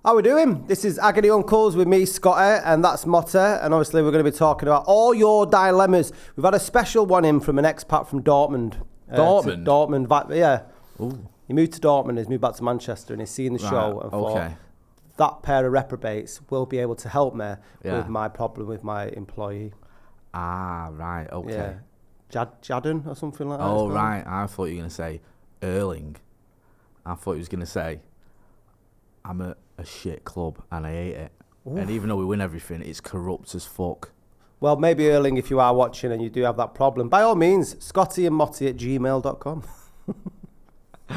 How we doing? This is Agony Uncles with me, Scotty, and that's Motty. And obviously we're going to be talking about all your dilemmas. We've had a special one in from an expat from Dortmund. Dortmund? Yeah. Ooh. He moved to Dortmund, he's moved back to Manchester, and he's seen the show and thought, that pair of reprobates will be able to help me with my problem with my employee. Ah, right, okay. Yeah. Jadden or something like that. Oh, right. I thought you were going to say Erling. I thought he was going to say, I'm a shit club and I hate it. Oof. And even though we win everything, it's corrupt as fuck. Well, maybe Erling, if you are watching and you do have that problem, by all means, scottyandmotty@gmail.com. Do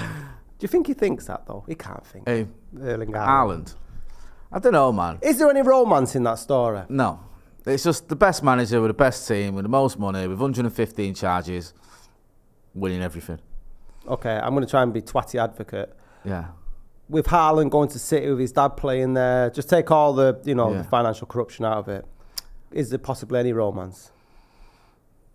you think he thinks that, though? He can't think. Erling Haaland. I don't know, man. Is there any romance in that story? No. It's just the best manager with the best team, with the most money, with 115 charges, winning everything. Okay, I'm going to try and be twatty advocate. Yeah. With Haaland going to City with his dad playing there, just take all the, the financial corruption out of it. Is there possibly any romance?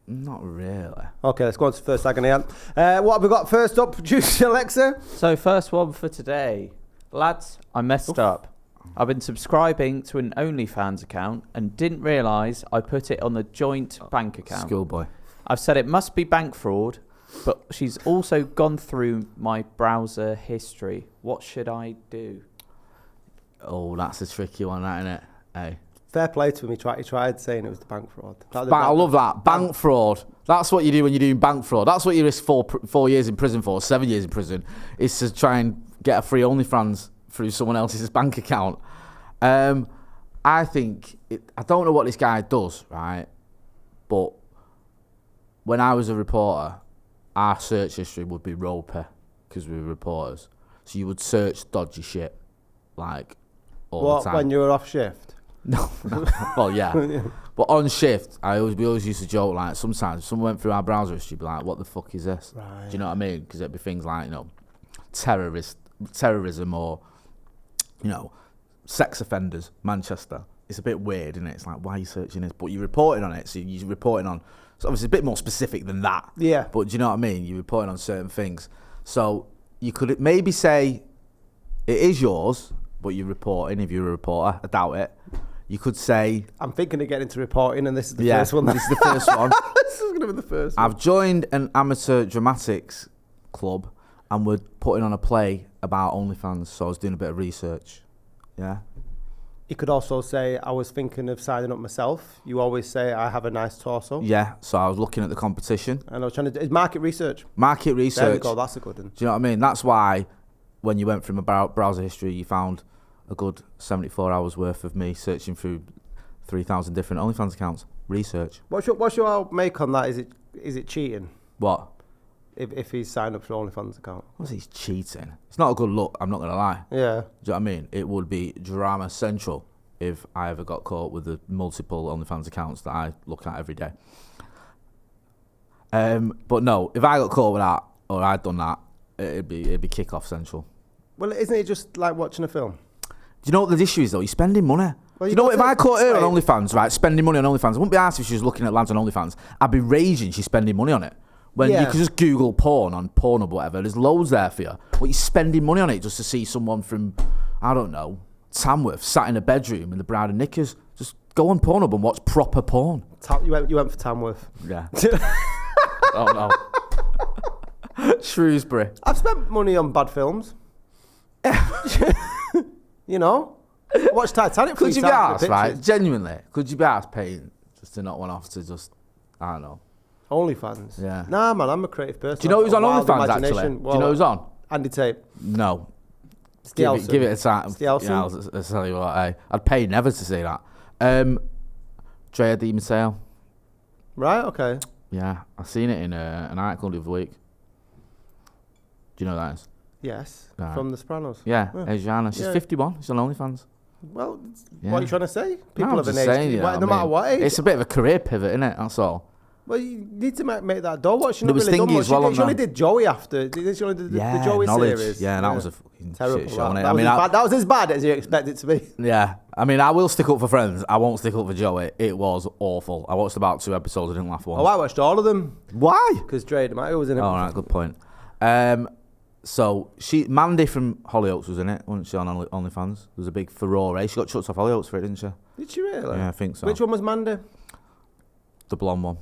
Not really. Okay, let's go on to first agony. What have we got first up, producer Alexei? So first one for today. Lads, I messed up. I've been subscribing to an OnlyFans account and didn't realise I put it on the joint bank account. Schoolboy. I've said it must be bank fraud, but she's also gone through my browser history. What should I do? Oh, that's a tricky one, that, isn't it? Hey. Fair play to him. He tried saying it was the bank fraud. I love that. Bank fraud. That's what you do when you're doing bank fraud. That's what you risk 4 years in prison for, 7 years in prison, is to try and get a free OnlyFans through someone else's bank account. I think, I don't know what this guy does, right? But when I was a reporter, our search history would be ropey because we were reporters. So you would search dodgy shit, like, all the time. When you were off shift? No. Well, yeah. But on shift, we always used to joke, like, sometimes if someone went through our browser history, be like, what the fuck is this? Right. Do you know what I mean? Because it'd be things like, terrorism or, sex offenders, Manchester. It's a bit weird, isn't it? It's like, why are you searching this? But you're reporting on it, so you're reporting on... So obviously, it's a bit more specific than that. Yeah. But do you know what I mean? You're reporting on certain things. So you could maybe say it is yours, but you're reporting, if you're a reporter. I doubt it. You could say... I'm thinking of getting into reporting, and this is the first one. This is the first one. This is going to be the first one. I've joined an amateur dramatics club, and we're putting on a play about OnlyFans, so I was doing a bit of research. Yeah. You could also say, I was thinking of signing up myself. You always say, I have a nice torso. Yeah, so I was looking at the competition. And I was trying to do... It's market research. Market research. There we go, that's a good one. Do you know what I mean? That's why, when you went through my browser history, you found a good 74 hours worth of me searching through 3,000 different OnlyFans accounts. Research. What's your make on that? Is it cheating? What? If he's signed up for OnlyFans account. What's he's cheating? It's not a good look, I'm not going to lie. Yeah. Do you know what I mean? It would be drama central if I ever got caught with the multiple OnlyFans accounts that I look at every day. But no, if I got caught with that, or I'd done that, it'd be kick-off central. Well, isn't it just like watching a film? Do you know what the issue is, though? You're spending money. Well, do you know what? If I caught her on OnlyFans, right, spending money on OnlyFans, I wouldn't be asked if she was looking at lads on OnlyFans. I'd be raging she's spending money on it. When you could just Google porn on Pornhub or whatever, there's loads there for you. But you're spending money on it just to see someone from, I don't know, Tamworth sat in a bedroom in the Bride and Knickers. Just go on Pornhub and watch proper porn. You went for Tamworth. Yeah. Oh no. Shrewsbury. I've spent money on bad films. I watched Titanic. Could you be asked, right? Genuinely, could you be asked paying just to not one off to just, I don't know. OnlyFans? Yeah. Nah, man, I'm a creative person. Do you know who's on OnlyFans, actually? Well, do you know who's on? Andy Tate. No. Give it a time. Yeah, I'll tell you what, I'd pay never to see that. Drea Di Matteo. Right, okay. Yeah, I seen it in an article the other week. Do you know who that is? Yes, right. From The Sopranos. Yeah, Adriana. She's 51. She's on OnlyFans. Well, what are you trying to say? People of an age, no matter what age. It's a bit of a career pivot, isn't it? That's all. Well, you need to make that door. What she not was really done much. As well she only did Joey after. She only did the Joey knowledge. series. Yeah, that was a fucking terrible shit show. That was as bad as you expect it to be. Yeah, I mean, I will stick up for Friends. I won't stick up for Joey. It was awful. I watched about 2 episodes. I didn't laugh once. Oh, I watched all of them. Why? Because Dre DeMatteo was in it. All right, good point. So Mandy from Hollyoaks was in it, wasn't she, on OnlyFans? There was a big furore. She got chucked off Hollyoaks for it, didn't she? Did she really? Yeah, I think so. Which one was Mandy? The blonde one.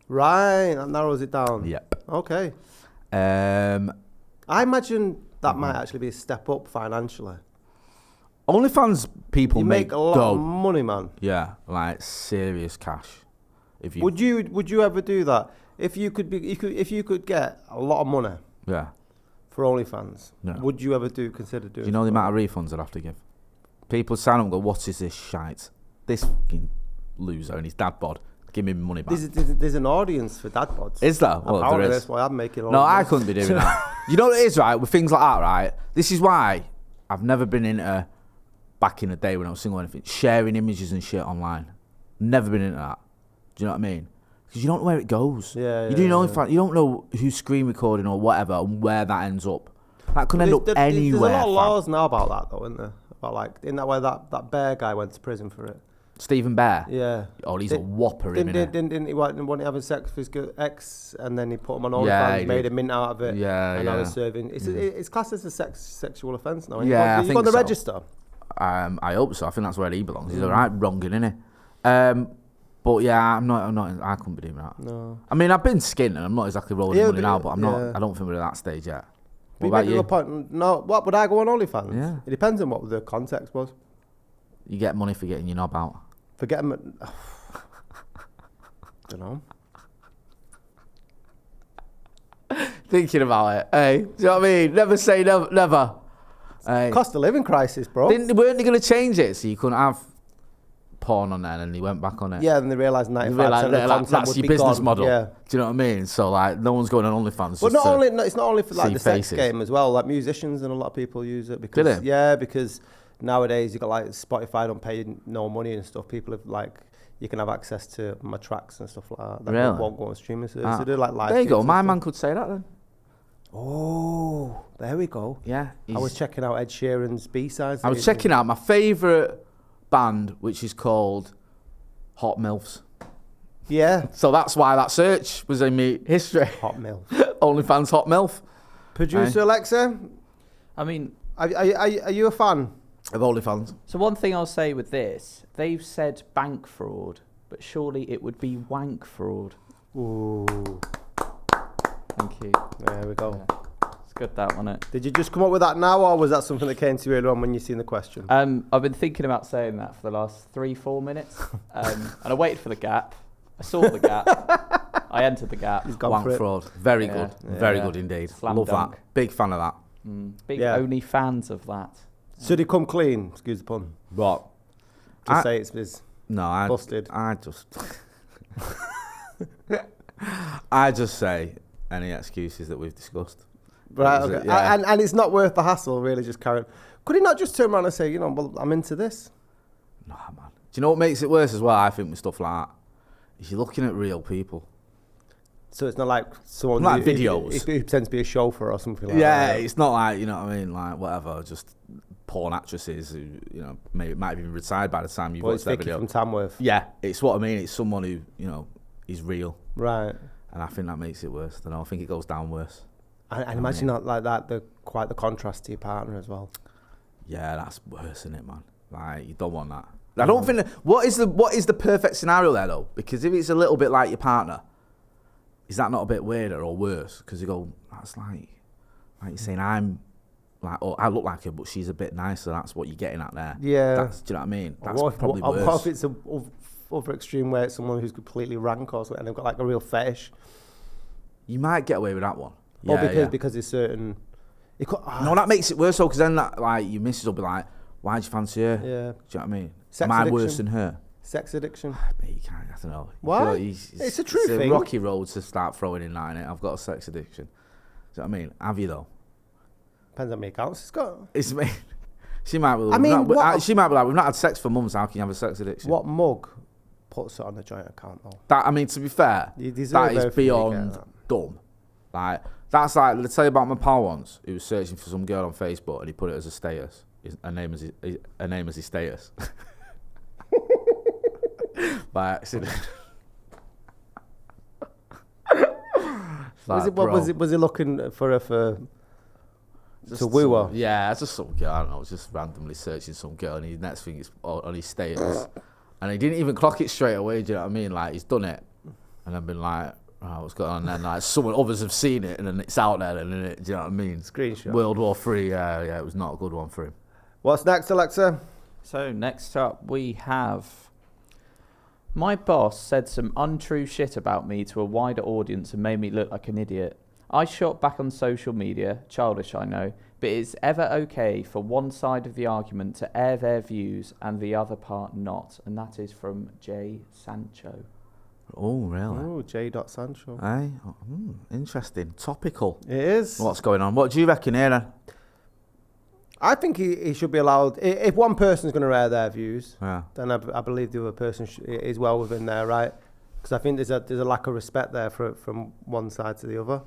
Right, that narrows it down. Yep. Okay. I I imagine that might actually be a step up financially. OnlyFans people You make a lot dough. of money, man. Yeah, like serious cash. If you Would you ever do that? If you could get a lot of money yeah. for OnlyFans, No. would you ever consider doing? Do you know the amount of refunds I'd have to give? People sign up and go, what is this shite? This fucking loser and his dad bod. Give me my money back. There's an audience for dad pods. Is there? Well, there Apparently is. that's why I'm making all No, of I this. couldn't be doing that. You know what it is, right? With things like that, right? This is why I've never been into, back in the day when I was single or anything, sharing images and shit online. Never been into that. Do you know what I mean? Because you don't know where it goes. Yeah, you do know yeah. you don't know who's screen recording or whatever and where that ends up. That could end up anywhere. There's a lot of fam. laws now about that, though, isn't there? About like, in that way, that Bear guy went to prison for it. Stephen Bear. Yeah. Oh, he's a whopper, isn't he? Didn't he want to have sex with his ex, and then he put him on OnlyFans, Yeah, he made did. a mint out of it, Yeah, and now yeah. he's serving. It's classed as a sexual offence now. Yeah, I you think got the so. register. I hope so. I think that's where he belongs. He's a right wronging, isn't he? But yeah, I'm not. I couldn't be doing that. No. I mean, I've been skinned, and I'm not exactly rolling Yeah, money but- now. But I'm not. yeah. I don't think we're at that stage yet. But What about you make a you? good point. No, what would I go on OnlyFans? Yeah. It depends on what the context was. You get money for getting your knob out. Forget him. Don't know. Thinking about it, hey. Do you know what I mean? Never say never. Hey. Cost of living crisis, bro. Weren't they going to change it so you couldn't have porn on there, and he went back on it? Yeah, and they realised 95% of the Like, content that's would your be business gone. model. Yeah. Do you know what I mean? So like, no one's going on OnlyFans. But it's not only for like see the sex faces. game as well. Like musicians and a lot of people use it because Do they? yeah, because nowadays you got like Spotify don't pay no money and stuff. People have like you can have access to my tracks and stuff like that. That Really? won't go on streaming service. Ah. They do like live. There you go. streams and My stuff. man could say that then. Oh, there we go. Yeah. I was checking out Ed Sheeran's B-sides. I was checking out my favourite band, which is called Hot Milfs. Yeah, So that's why that search was in me history. Hot Mill. OnlyFans Hot Milf. Producer Alexei, I mean, are you a fan? Of OnlyFans. so one thing I'll say with this, they've said bank fraud, but surely it would be wank fraud. Ooh, Thank you. there we go. Yeah. It's good, that one. It. Did you just come up with that now, or was that something that came to you earlier on when you seen the question? I've been thinking about saying that for the last 3-4 minutes, and I waited for the gap. I saw the gap. I entered the gap. He's gone Wank for it. fraud. Very Yeah. good. Very Yeah. good indeed. Slam Love dunk. that. Big fan of that. Big Yeah. only fans of that. Should he come clean? Excuse the pun. What? Just I- say it's his. No, Busted. I just say any excuses that we've discussed. Right, That was okay. it, yeah. And it's not worth the hassle, really, just carry on. Could he not just turn around and say, well, I'm into this? Nah, man. Do you know what makes it worse as well, I think, with stuff like that? Is you're looking at real people. So it's not like someone Like who videos. who pretends to be a chauffeur or something like Yeah, that. it's not like, you know what I mean, like whatever, just porn actresses who, maybe might have even retired by the time you've Well, watched it's that Vicky video. from Tamworth. Yeah, it's what I mean. It's someone who, is real. Right. And I think that makes it worse. I don't know, I think it goes down worse. And imagine not like that, quite the contrast to your partner as well. Yeah, that's worse, isn't it, man? Like, you don't want that. I don't think... What is the perfect scenario there, though? Because if it's a little bit like your partner, is that not a bit weirder or worse? Because you go, that's like you're saying I'm... Like, oh, I look like her, but she's a bit nicer. That's what you're getting at there. Yeah. Do you know what I mean? That's What probably worse. What if it's a other extreme where it's someone who's completely rank or something and they've got like a real fetish? You might get away with that one. Or Yeah, because there's certain... It could, No, that makes it worse, though, because then that, like, your missus will be like, why'd you fancy her? Yeah. Do you know what I mean? Sex Am I addiction. worse than her? Sex addiction. Mate, you can't, I don't know. Why? It's a true It's thing. a rocky road to start throwing in that, innit? I've got a sex addiction. Do you know what I mean? Have you, though? Depends on how many accounts it's got. It's me. She might be. I mean, she might be like, we've not had sex for months. How can you have a sex addiction? What mug puts it on the joint account, though? That, I mean, to be fair, You deserve that is everything you get, beyond that. dumb. Like, that's like, let's tell you about my pal once. He was searching for some girl on Facebook and he put it as a status. Her name as his status. By accident. Was he looking for her for To woo her? Yeah, it's just some girl. I don't know. I was just randomly searching some girl, and the next thing is on his status, and he didn't even clock it straight away. Do you know what I mean? Like he's done it, and I've been like, oh, what's going on? And then like others have seen it, and then it's out there, and then do you know what I mean? Screenshot. World War III. Yeah, it was not a good one for him. What's next, Alexa? So next up we have, my boss said some untrue shit about me to a wider audience and made me look like an idiot. I shot back on social media, childish I know, but it's ever okay for one side of the argument to air their views and the other part not. And that is from J. Sancho. Oh, really? Oh, J. Sancho. Aye. Interesting. Topical. It is. What's going on? What do you reckon here then? I think he should be allowed. If one person's going to air their views, Yeah. then I believe the other person is well within there, right? Because I think there's a lack of respect there from one side to the other.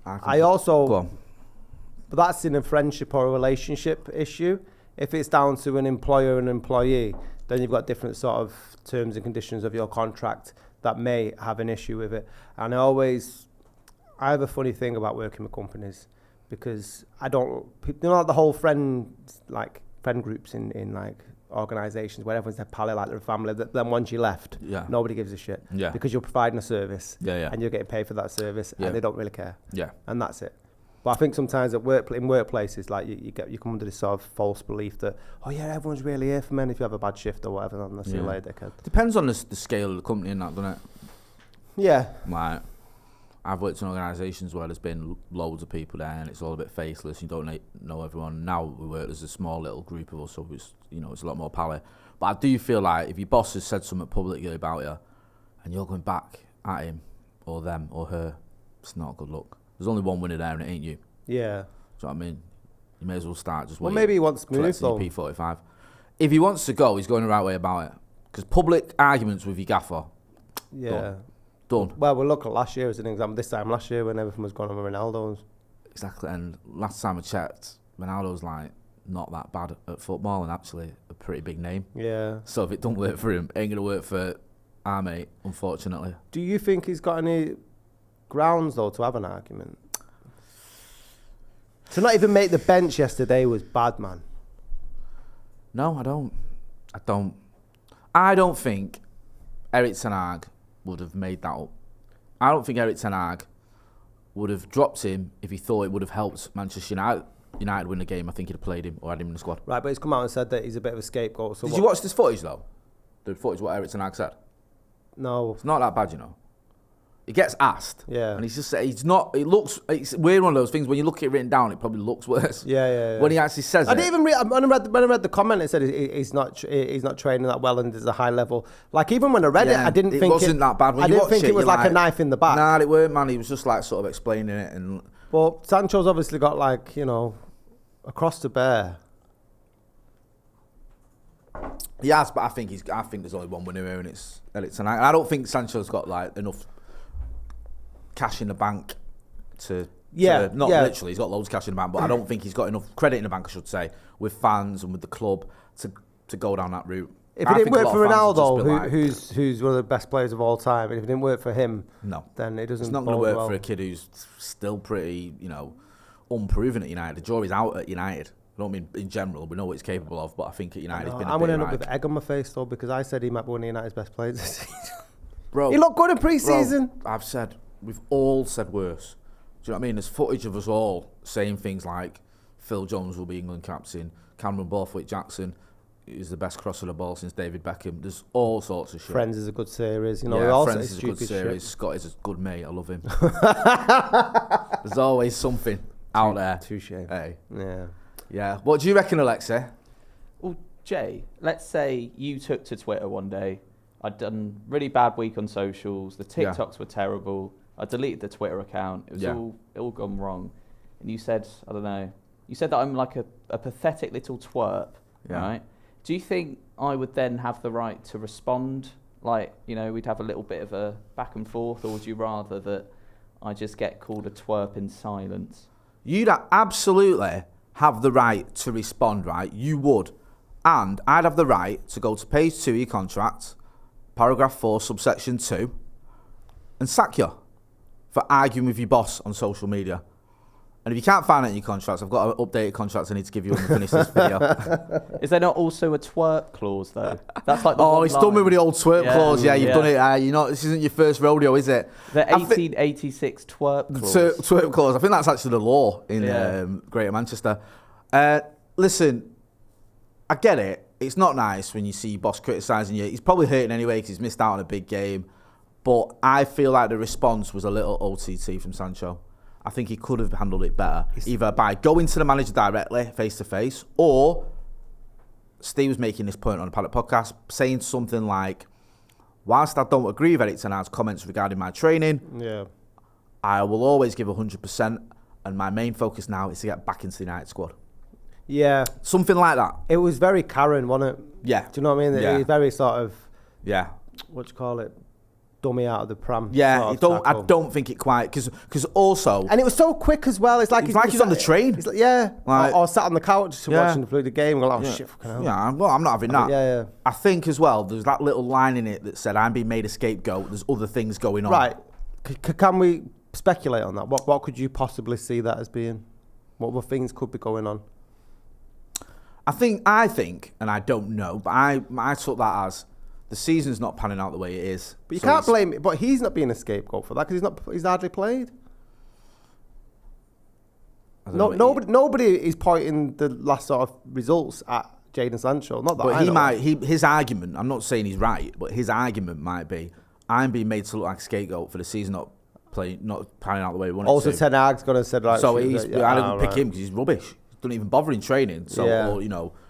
I also, Go on. but that's in a friendship or a relationship issue. If it's down to an employer and employee, then you've got different sort of terms and conditions of your contract that may have an issue with it. And I have a funny thing about working with companies because the whole friend groups in like organisations where everyone's their pal, like they're a family. Then once you left, nobody gives a shit. Yeah. Because you're providing a service. Yeah. And you're getting paid for that service, Yeah. and they don't really care. Yeah. And that's it. But I think sometimes in workplaces, like you come under this sort of false belief that, oh yeah, everyone's really here for men if you have a bad shift or whatever. And that's your later, dickhead. Depends on the scale of the company and that, doesn't it? Yeah. Like, I've worked in organisations where there's been loads of people there and it's all a bit faceless. You don't know everyone. Now we work as a small little group of us, so it's a lot more pally. But I do feel like if your boss has said something publicly about you and you're going back at him or them or her, it's not a good look. There's only one winner there and it ain't you. Yeah. Do you know what I mean? You may as well start just Well, waiting. maybe he wants to move though. P45. If he wants to go, he's going the right way about it. Because public arguments with your gaffer, Yeah. done. Well, we'll look at last year as an example. This time last year when everything was going on with Ronaldo's. Exactly. And last time I checked, Ronaldo's like not that bad at football and actually a pretty big name. Yeah. So if it don't work for him, it ain't going to work for our mate, unfortunately. Do you think he's got any grounds though to have an argument? To not even make the bench yesterday was bad, man. No, I don't. I don't think Erik ten Hag would have made that up. I don't think Erik ten Hag would have dropped him if he thought it would have helped Manchester United win the game. I think he'd have played him or had him in the squad. Right, but he's come out and said that he's a bit of a scapegoat. So Did you watch this footage though? The footage what Erik ten Hag said. No. It's not that bad, you know. He gets asked, Yeah. and it's weird one of those things when you look at it written down, it probably looks worse. Yeah. When he actually says I it. didn't even read. When I read the comment, it said he's not training that well and there's a high level. Like even when I read it, I didn't think it wasn't that bad. When I you didn't watch think it was you're like a knife in the back. Nah, it weren't, man. He was just like sort of explaining it, and But Sancho's obviously got like a cross to bear. he has. But I think there's only one winner here, and it's Erik ten Hag. And I don't think Sancho's got like enough cash in the bank to literally. He's got loads of cash in the bank, but I don't think he's got enough credit in the bank, I should say, with fans and with the club to go down that route. If it didn't work for Ronaldo, who's one of the best players of all time, and if it didn't work for him, then it doesn't. It's not going to work for a kid who's still pretty, unproven at United. The jury's out at United. I don't mean in general. We know what he's capable of, but I think at United he's been. I'm going to end up with egg on my face though because I said he might be one of United's best players this season. Bro, he looked good in pre-season. Bro, we've all said worse. Do you know what I mean? There's footage of us all saying things like Phil Jones will be England captain, Cameron Borthwick-Jackson is the best crosser of the ball since David Beckham. There's all sorts of shit. Friends is a good series. Friends is a good series. Scotty's a good mate. I love him. There's always something out there. Touche. Hey. Yeah. What do you reckon, Alexei? Well, Jay, let's say you took to Twitter one day. I'd done really bad week on socials. The TikToks were terrible. I deleted the Twitter account. It was all gone wrong. And you said, I don't know, you said that I'm like a pathetic little twerp, right? Do you think I would then have the right to respond? Like, we'd have a little bit of a back and forth, or would you rather that I just get called a twerp in silence? You'd absolutely have the right to respond, right? You would. And I'd have the right to go to page 2 of your contract, paragraph 4, subsection 2, and sack you for arguing with your boss on social media. And if you can't find it in your contracts, I've got an updated contract I need to give you when we finish this video. Is there not also a twerk clause though? That's like the Oh, one it's done me with the old twerk clause. Yeah, you've done it. You know, this isn't your first rodeo, is it? The 1886 twerk clause. Twerk clause. I think that's actually the law in Greater Manchester. Listen, I get it. It's not nice when you see your boss criticising you. He's probably hurting anyway because he's missed out on a big game. But I feel like the response was a little OTT from Sancho. I think he could have handled it better, either by going to the manager directly, face-to-face, or Steve was making this point on the Paddock podcast, saying something like, whilst I don't agree with Eric Ten Hag's comments regarding my training, I will always give 100%, and my main focus now is to get back into the United squad. Yeah. Something like that. It was very Karen, wasn't it? Yeah. Do you know what I mean? Yeah. It was very sort of, what do you call it? Dummy out of the pram. Yeah, I don't think it quite, because also... And it was so quick as well. It's like he's on the train. He's like, or sat on the couch watching the game and going, shit, fucking hell. Yeah, well, I'm not having that. Yeah. I think as well, there's that little line in it that said, I'm being made a scapegoat, there's other things going on. Right. Can we speculate on that? What could you possibly see that as being? What other things could be going on? I think, and I don't know, but I took that as the season's not panning out the way it is. But you can't blame it. But he's not being a scapegoat for that because he's hardly played. Nobody is pointing the last sort of results at Jadon Sancho. Not that. But his argument. I'm not saying he's right, but his argument might be, I'm being made to look like a scapegoat for the season not panning out the way we want it to. Also, Ten Hag's going to say like. So I didn't pick him because he's rubbish. He doesn't even bother in training. So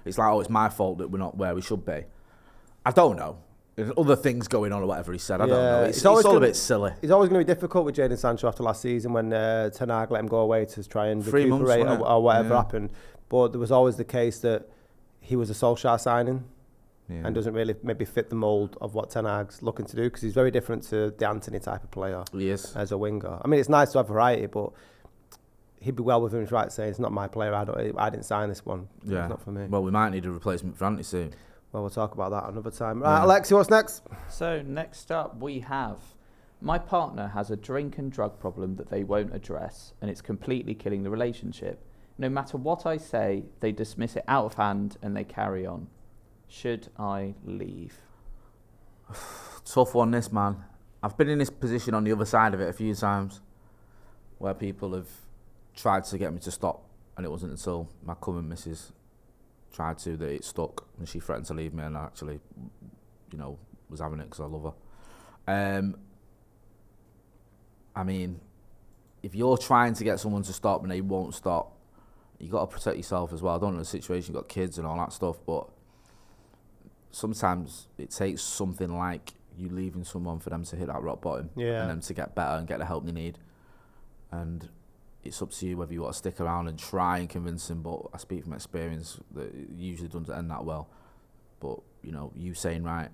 it's like, it's my fault that we're not where we should be. I don't know. There's other things going on or whatever he said. I don't know. It's all a bit silly. It's always going to be difficult with Jadon Sancho after last season when Ten Hag let him go away to try and 3 months, recuperate or whatever happened. But there was always the case that he was a Solskjaer signing and doesn't really maybe fit the mould of what Ten Hag's looking to do because he's very different to the Anthony type of player as a winger. I mean, it's nice to have variety, but he'd be well within his right saying it's not my player. I didn't sign this one. Yeah. It's not for me. Well, we might need a replacement for Anthony soon. Well, we'll talk about that another time. Right, Alexei, what's next? So next up we have, my partner has a drink and drug problem that they won't address and it's completely killing the relationship. No matter what I say, they dismiss it out of hand and they carry on. Should I leave? Tough one, this, man. I've been in this position on the other side of it a few times where people have tried to get me to stop and it wasn't until my current missus tried to that it stuck and she threatened to leave me and I actually, was having it because I love her. I mean, if you're trying to get someone to stop and they won't stop, you got to protect yourself as well. I don't know the situation, you've got kids and all that stuff, but sometimes it takes something like you leaving someone for them to hit that rock bottom and them to get better and get the help they need. And it's up to you whether you want to stick around and try and convince them, but I speak from experience that it usually doesn't end that well. But, you saying, right,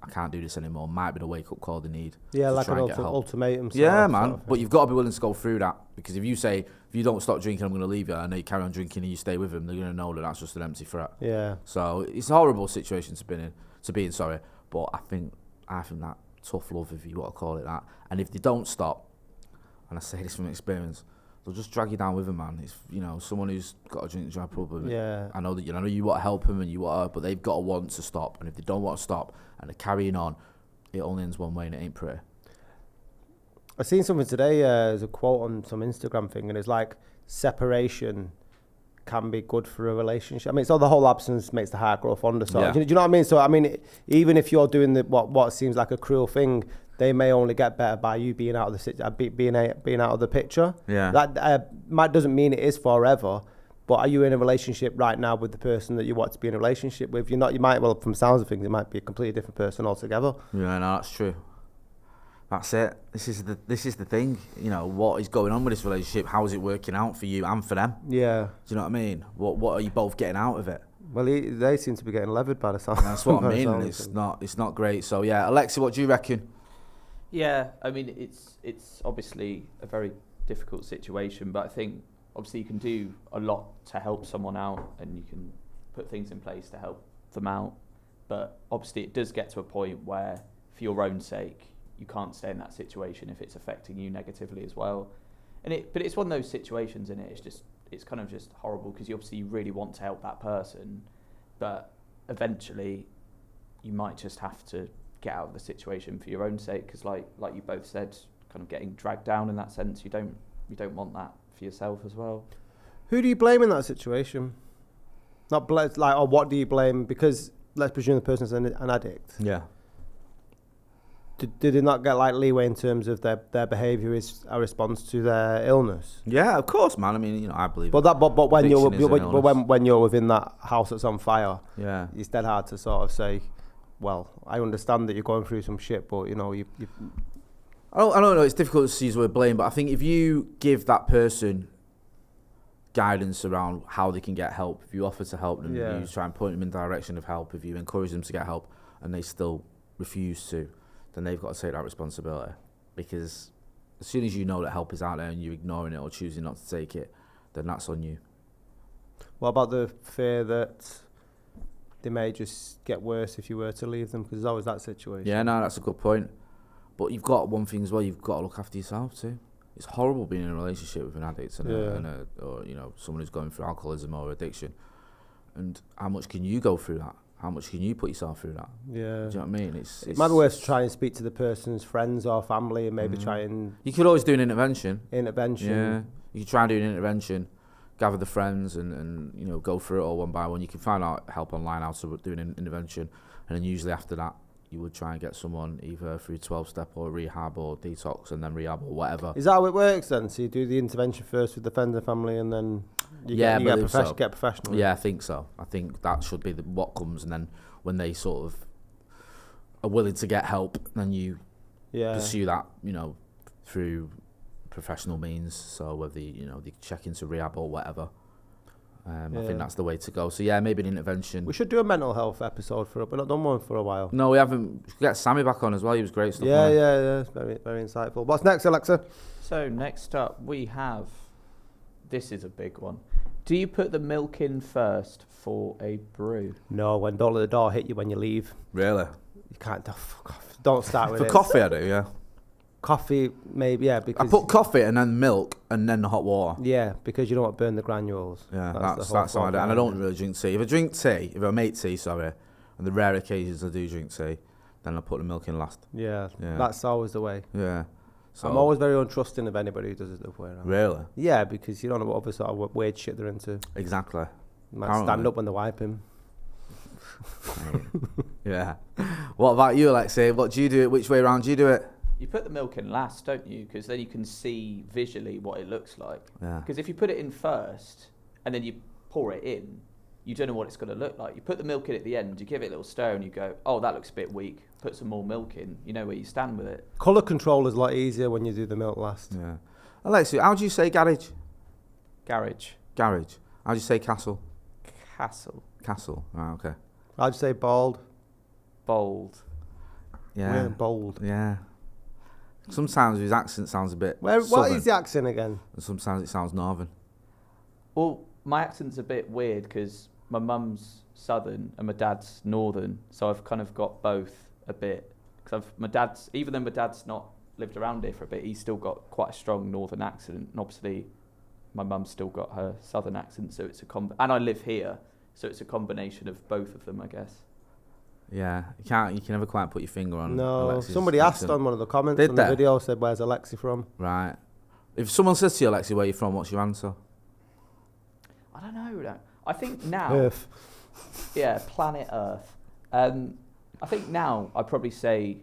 I can't do this anymore, might be the wake-up call they need. Yeah, like an ultimatum. Yeah, man, but you've got to be willing to go through that, because if you say, if you don't stop drinking, I'm going to leave you, and they carry on drinking and you stay with them, they're going to know that that's just an empty threat. Yeah. So it's a horrible situation to be in, but I think that tough love, if you want to call it that, and if they don't stop, and I say this from experience, they'll just drag you down with them, man. It's someone who's got a drink and drive problem. Yeah. I know that you want to help them and but they've got to want to stop. And if they don't want to stop and they're carrying on, it only ends one way and it ain't pretty. I seen something today. There's a quote on some Instagram thing, and it's like separation can be good for a relationship. I mean, it's all the whole absence makes the heart grow fonder. So do you know what I mean? So I mean, even if you're doing what seems like a cruel thing, they may only get better by you being out of the picture. Yeah. That doesn't mean it is forever. But are you in a relationship right now with the person that you want to be in a relationship with? You're not. You might, well, from sounds of things, it might be a completely different person altogether. Yeah, no, that's true. That's it. This is the thing. What is going on with this relationship? How is it working out for you and for them? Yeah. Do you know what I mean? What are you both getting out of it? Well, they seem to be getting levered by the sound. That's what I mean. It's not great. So yeah, Alexei, what do you reckon? Yeah, I mean, it's obviously a very difficult situation, but I think obviously you can do a lot to help someone out and you can put things in place to help them out. But obviously it does get to a point where, for your own sake, you can't stay in that situation if it's affecting you negatively as well. But it's one of those situations, isn't it? It's kind of just horrible because you really want to help that person, but eventually you might just have to get out of the situation for your own sake, because like you both said, kind of getting dragged down in that sense, you don't want that for yourself as well. Who do you blame in that situation? Not or what do you blame? Because let's presume the person's an addict. Yeah. Did they not get like leeway in terms of their behaviour is a response to their illness? Yeah, of course, man. I mean, I believe. But when you're within that house that's on fire, yeah, it's dead hard to sort of say, well, I understand that you're going through some shit, but you I don't know. It's difficult to use the word blame, but I think if you give that person guidance around how they can get help, if you offer to help them, you try and point them in the direction of help, if you encourage them to get help and they still refuse to, then they've got to take that responsibility. Because as soon as you know that help is out there and you're ignoring it or choosing not to take it, then that's on you. What about the fear that they may just get worse if you were to leave them? Because there's always that situation. Yeah, no, that's a good point. But you've got one thing as well, you've got to look after yourself too. It's horrible being in a relationship with an addict or someone who's going through alcoholism or addiction. And how much can you go through that? How much can you put yourself through that? Yeah. Do you know what I mean? It might be worth to try and speak to the person's friends or family and maybe try and... You could always do an intervention. Yeah. You could try and do an intervention, gather the friends and go through it all one by one. You can find out help online how to do an intervention. And then usually after that, you would try and get someone either through 12-step or rehab or detox and then rehab or whatever. Is that how it works then? So you do the intervention first with the friends and family and then get professional? Yeah, I think so. I think that should be what comes, and then when they sort of are willing to get help, then you pursue that, through professional means. So whether they check into rehab or whatever. I think that's the way to go. So yeah, maybe an intervention. We should do a mental health episode for it. We've not done one for a while. No, we haven't. We should get Sammy back on as well. He was great stuff. Yeah. It's very, very insightful. What's next, Alexa? So next up we have, this is a big one. Do you put the milk in first for a brew? No, when door to the door hit you when you leave. Really? You can't. Fuck off. Don't start with it. For coffee, I do. Yeah. Coffee, maybe, yeah. Because I put coffee and then milk and then the hot water. Yeah, because you don't want to burn the granules. Yeah, that's how I do. And I don't really drink tea. If I make tea, and the rare occasions I do drink tea, then I put the milk in last. Yeah. That's always the way. Yeah. So I'm always very untrusting of anybody who does it the other way around. Really? Yeah, because you don't know what other sort of weird shit they're into. Exactly. You might stand up when they wipe him. Yeah. What about you, Alexei? What do you do? Which way around do you do it? You put the milk in last, don't you? Because then you can see visually what it looks like. Yeah. Because if you put it in first and then you pour it in, you don't know what it's going to look like. You put the milk in at the end, you give it a little stir and you go, oh, that looks a bit weak. Put some more milk in. You know where you stand with it. Colour control is a lot easier when you do the milk last. Yeah. Alexei, how do you say garage? Garage. Garage. How do you say castle? Castle. Right, okay. How'd you say bald? Bold. Yeah. Bold. Yeah. Sometimes his accent sounds a bit what southern, is the accent again? and sometimes it sounds northern. Well, my accent's a bit weird because my mum's southern and my dad's northern, so I've kind of got both a bit. Because even though my dad's not lived around here for a bit, he's still got quite a strong northern accent, and obviously my mum's still got her southern accent, so it's and I live here, so it's a combination of both of them, I guess. Yeah, you can never quite put your finger on. No, Alexei's somebody asked accent. on one of the comments on the video, said, "Where's Alexei from?" Right. If someone says to you, Alexei, where you from, what's your answer? I don't know. I think now. Earth. Yeah, planet Earth. I think now I'd probably say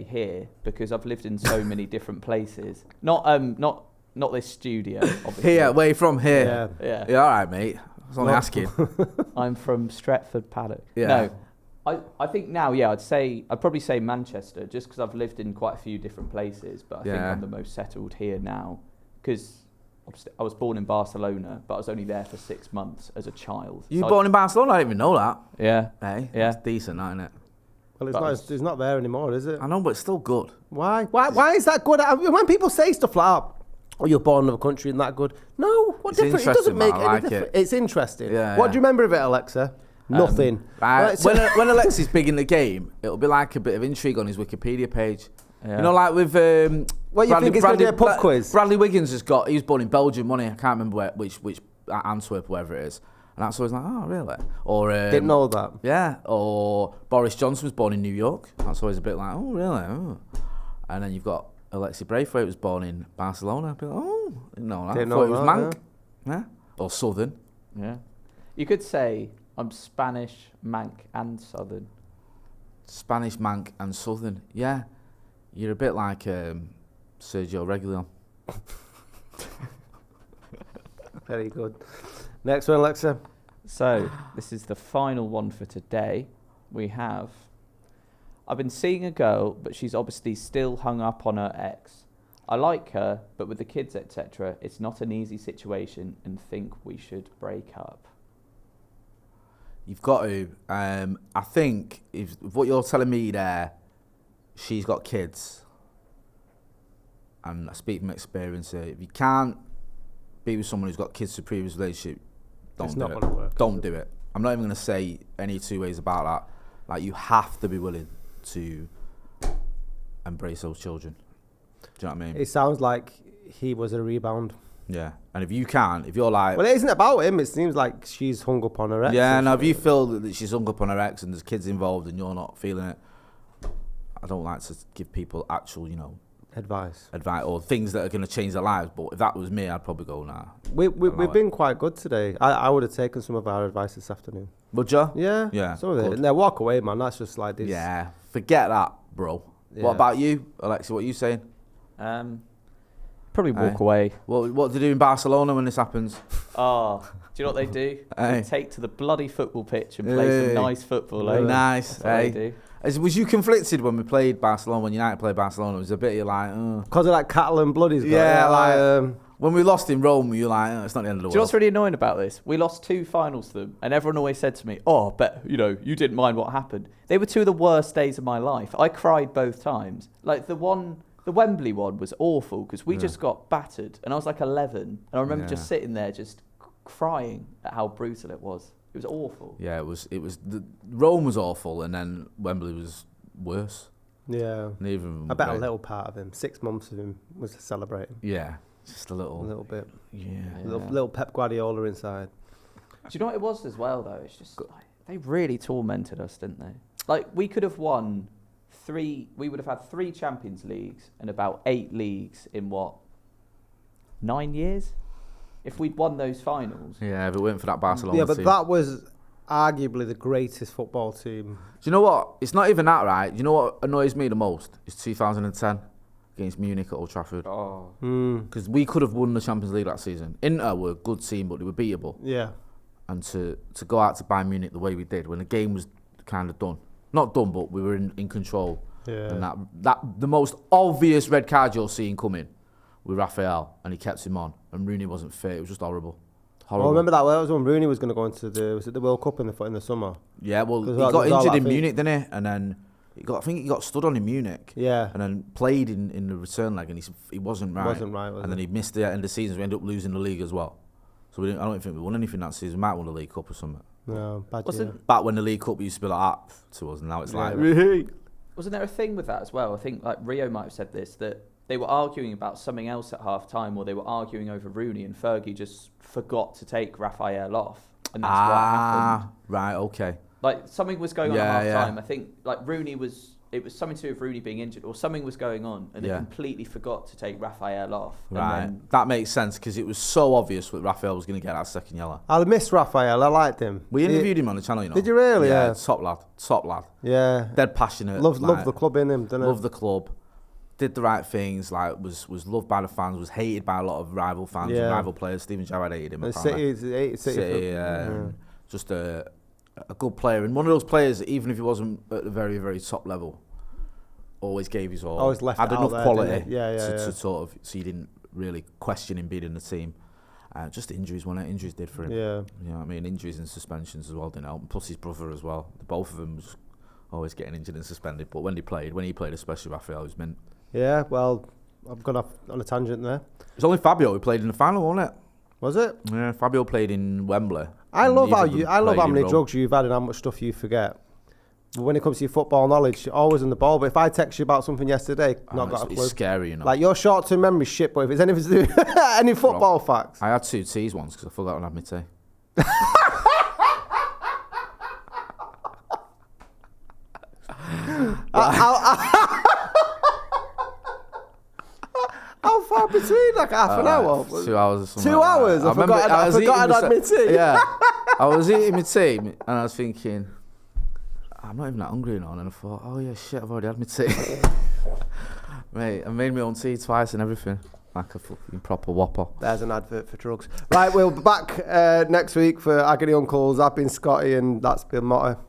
here because I've lived in so many different places. Not this studio, obviously. Here, where you from? Here. Yeah. Yeah, all right, mate. I was only asking. I'm from Stretford Paddock. Yeah. No. I think now, I'd probably say Manchester, just because I've lived in quite a few different places, but I think I'm the most settled here now, because I was born in Barcelona, but I was only there for 6 months as a child. You were born in Barcelona? I didn't even know that. Yeah. Hey, yeah. It's decent, isn't it? Well, it's not there anymore, is it? I know, but it's still good. Why is that good? When people say stuff like, "Oh, you're born in another country and that good," no, what It's difference? It doesn't make any difference. it. It's interesting. Yeah, What do you remember of it, Alexa? Nothing. When Alexei's big in the game, it'll be like a bit of intrigue on his Wikipedia page. Yeah. You know, like with What, you think it's going to be a pub quiz? Bradley Wiggins he was born in Belgium, wasn't he? I can't remember which Antwerp, wherever it is. And that's always like, oh, really? Or Didn't know that. Yeah. Or Boris Johnson was born in New York. That's always a bit like, oh, really? Oh. And then you've got Alexei Braithwaite was born in Barcelona. Like, oh, no, I thought it was Manc. Yeah. Or Southern. Yeah. You could say I'm Spanish, Manc, and Southern. Spanish, Manc, and Southern. Yeah. You're a bit like Sergio Reguilon. Very good. Next one, Alexa. So, this is the final one for today. I've been seeing a girl, but she's obviously still hung up on her ex. I like her, but with the kids, etc., it's not an easy situation and think we should break up. You've got to. I think if what you're telling me there, she's got kids. And I speak from experience here. If you can't be with someone who's got kids to previous relationship, don't do it. It's not going to work. Don't do it. I'm not even going to say any two ways about that. Like, you have to be willing to embrace those children. Do you know what I mean? It sounds like he was a rebound. Yeah. And if you can't, if you're like... Well, it isn't about him. It seems like she's hung up on her ex. Yeah, no, if you feel that she's hung up on her ex and there's kids involved and you're not feeling it, I don't like to give people actual, advice or things that are going to change their lives. But if that was me, I'd probably go, nah. We've been quite good today. I would have taken some of our advice this afternoon. Would you? Yeah. Yeah. Some of it. And then walk away, man. That's just like this. Yeah. Forget that, bro. Yeah. What about you, Alexei? What are you saying? Probably walk away. What do they do in Barcelona when this happens? Oh, do you know what they do? Hey. They take to the bloody football pitch and play some nice football. Eh? Nice. That's what they do. Was you conflicted when we played Barcelona, when United played Barcelona? Was a bit, you're like, because of that cattle and blood he's got. Yeah, when we lost in Rome, you're like, it's not the end of the world. Do you know what's really annoying about this? We lost 2 finals to them, and everyone always said to me, oh, but, you didn't mind what happened. They were 2 of the worst days of my life. I cried both times. Like, the Wembley one was awful, because we just got battered, and I was like 11, and I remember just sitting there just crying at how brutal it was. It was awful. Yeah, it was. Rome was awful, and then Wembley was worse. Yeah. Neither of them. I bet a little part of him, 6 months of him, was celebrating. Yeah, just a little. A little bit. Yeah. Little Pep Guardiola inside. Do you know what it was as well, though? It's just like, they really tormented us, didn't they? Like, we could have won 3. We would have had 3 Champions Leagues and about 8 leagues in 9 years? If we'd won those finals. Yeah, if it went for that Barcelona team. Yeah, but team. that was arguably the greatest football team. Do you know what? It's not even that, right? Do you know what annoys me the most? It's 2010 against Munich at Old Trafford. Oh. Because we could have won the Champions League that season. Inter were a good team, but they were beatable. Yeah. And to go out to Bayern Munich the way we did, when the game was kind of done. Not done, but we were in control. Yeah. And that the most obvious red card you're seeing coming with Raphael, and he kept him on, and Rooney wasn't fit. It was just horrible. Oh, remember that? Well, that was when Rooney was going to go into the World Cup in the summer. Yeah, well, he got injured in Munich, didn't he? And then I think he got stood on in Munich. Yeah. And then played in the return leg, and he wasn't right. Wasn't right. And then he missed the end of the season. So we ended up losing the league as well. So I don't think we won anything that season. We might have won the League Cup or something. No, bad. Back when the League Cup used to be like that to us, and now it's like. Wasn't there a thing with that as well? I think like Rio might have said this, that they were arguing about something else at half time, or they were arguing over Rooney, and Fergie just forgot to take Raphael off, and that's what happened. Right, okay. Like something was going on at half time. I think like it was something to do with Rooney being injured, or something was going on, and they completely forgot to take Raphael off. Right, that makes sense, because it was so obvious that Raphael was going to get that second yellow. I miss Raphael. I liked him. We interviewed him on the channel, Did you really? Yeah, top lad. Yeah. Dead passionate. Loved the club in him, didn't he? Loved the club. Did the right things. Like was loved by the fans. Was hated by a lot of rival fans and rival players. Steven Gerrard hated him. City. Just a good player, and one of those players that even if he wasn't at the very, very top level, always gave his all. Always left had enough there, quality to sort of, so you didn't really question him being in the team. Just injuries, injuries did for him. Yeah. You know what I mean? Injuries and suspensions as well didn't help. And plus his brother as well. Both of them was always getting injured and suspended. But when he played especially Raphael, was mint. Yeah, well, I've gone off on a tangent there. It's only Fabio who played in the final, wasn't it? Was it? Yeah, Fabio played in Wembley. I love how many drugs you've had and how much stuff you forget. But when it comes to your football knowledge, you're always on the ball. But if I text you about something yesterday, not got a clue. It's scary, you know. Like, your short-term memory shit, but if it's anything to do any football facts. I had 2 teas once because I forgot to have my tea. How far between? Like half an hour? 2 hours or something. 2 hours? I forgot I'd had my tea. Yeah. I was eating my tea and I was thinking, I'm not even that hungry now. And then I thought, oh yeah, shit, I've already had my tea. Mate, I made my own tea twice and everything. Like a fucking proper whopper. There's an advert for drugs. Right, we'll be back next week for Agony Uncles. I've been Scotty and that's been Motty.